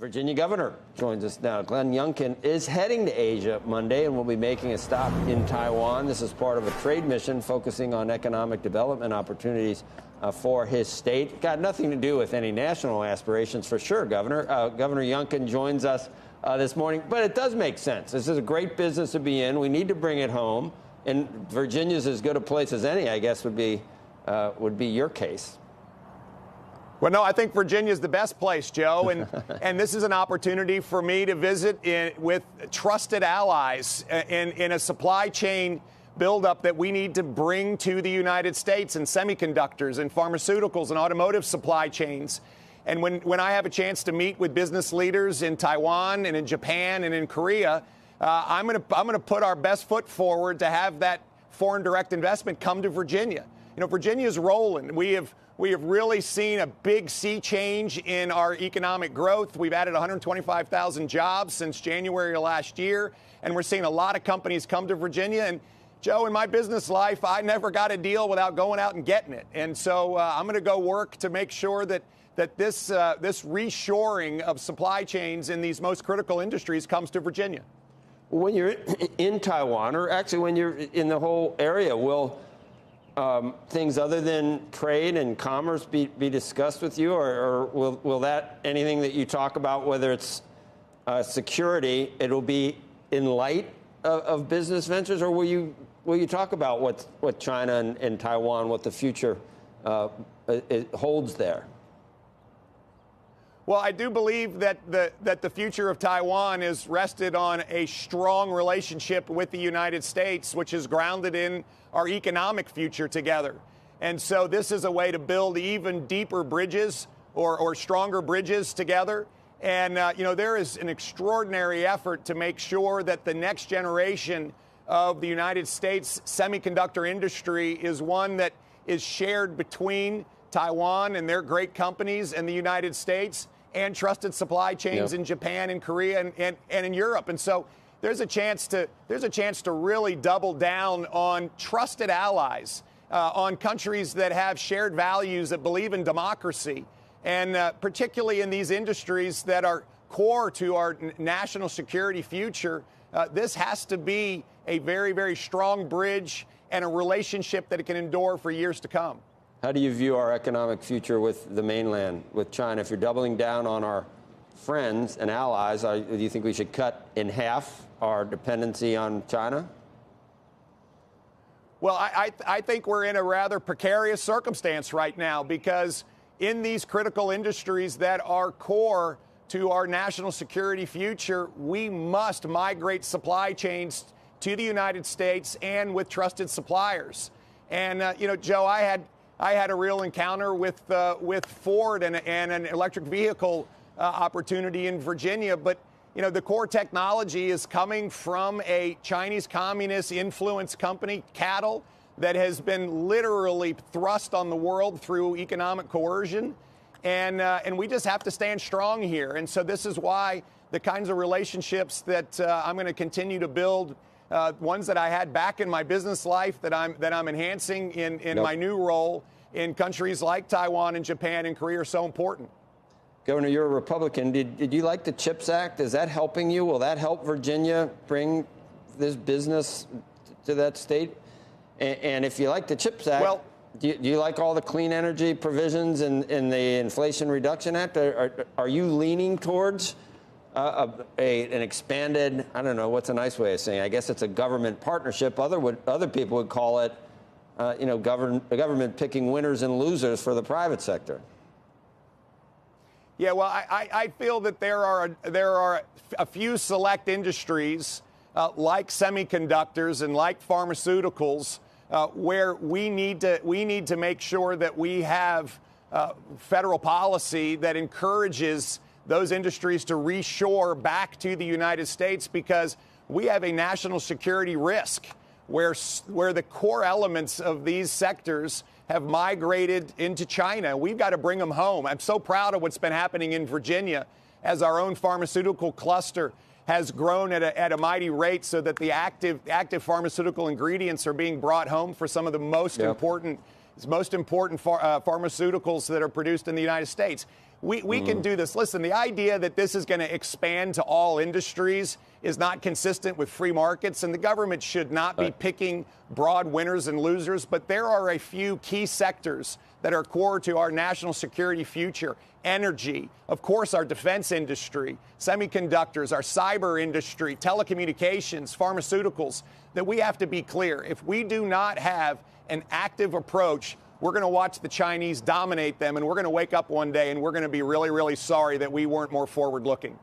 Virginia Governor joins us now. Glenn Youngkin is heading to Asia Monday and will be making a stop in Taiwan. This is part of a trade mission focusing on economic development opportunities for his state. Got nothing to do with any national aspirations for sure, Governor. Governor Youngkin joins us this morning, but it does make sense. This is a great business to be in. We need to bring it home, and Virginia's as good a place as any, I guess, would be your case. Well, no, I think Virginia is the best place, Joe, and this is an opportunity for me to visit with trusted allies in a supply chain buildup that we need to bring to the United States in semiconductors and pharmaceuticals and automotive supply chains. And when I have a chance to meet with business leaders in Taiwan and in Japan and in Korea, I'm going to put our best foot forward to have that foreign direct investment come to Virginia. You know, Virginia's rolling. We have really seen a big sea change in our economic growth. We've added 125,000 jobs since January of last year, and we're seeing a lot of companies come to Virginia. And Joe, in my business life, I never got a deal without going out and getting it. And so I'm going to go work to make sure that this reshoring of supply chains in these most critical industries comes to Virginia. When you're in Taiwan, or actually when you're in the whole area, will things other than trade and commerce be discussed with you, or will that, anything that you talk about, whether it's security, it'll be in light of business ventures, or will you talk about what China and Taiwan, what the future it holds there? Well, I do believe that the future of Taiwan is rested on a strong relationship with the United States, which is grounded in our economic future together. And so this is a way to build even deeper bridges or stronger bridges together. And, there is an extraordinary effort to make sure that the next generation of the United States semiconductor industry is one that is shared between Taiwan and their great companies and the United States, and trusted supply chains in Japan and Korea and in Europe. And so there's a chance to really double down on trusted allies, on countries that have shared values, that believe in democracy, and particularly in these industries that are core to our national security future. This has to be a very, very strong bridge and a relationship that it can endure for years to come. How do you view our economic future with the mainland, with China? If you're doubling down on our friends and allies, do you think we should cut in half our dependency on China? Well, I think we're in a rather precarious circumstance right now, because in these critical industries that are core to our national security future, we must migrate supply chains to the United States and with trusted suppliers. And, Joe, I had a real encounter with Ford and an electric vehicle opportunity in Virginia. But, the core technology is coming from a Chinese communist influence company, CATL, that has been literally thrust on the world through economic coercion. And we just have to stand strong here. And so this is why the kinds of relationships that I'm going to continue to build, ones that I had back in my business life that I'm enhancing in my new role in countries like Taiwan and Japan and Korea, are so important. Governor, you're a Republican. Did you like the CHIPS Act? Is that helping you? Will that help Virginia bring this business to that state? And if you like the CHIPS Act, well, do you like all the clean energy provisions in the Inflation Reduction Act? Are you leaning towards an expanded, I don't know, what's a nice way of saying it? I guess it's a government partnership. Other people would call it, government picking winners and losers for the private sector. Yeah, well, I feel that there are a few select industries like semiconductors and like pharmaceuticals where we need to make sure that we have federal policy that encourages those industries to reshore back to the United States, because we have a national security risk where the core elements of these sectors have migrated into China. We've got to bring them home. I'm so proud of what's been happening in Virginia as our own pharmaceutical cluster has grown at a mighty rate, so that the active pharmaceutical ingredients are being brought home for some of the most important pharmaceuticals that are produced in the United States. We can do this. Listen, the idea that this is going to expand to all industries is not consistent with free markets, and the government should not be picking broad winners and losers. But there are a few key sectors that are core to our national security future. Energy, of course, our defense industry, semiconductors, our cyber industry, telecommunications, pharmaceuticals, that we have to be clear. If we do not have an active approach, we're going to watch the Chinese dominate them, and we're going to wake up one day and we're going to be really, really sorry that we weren't more forward-looking.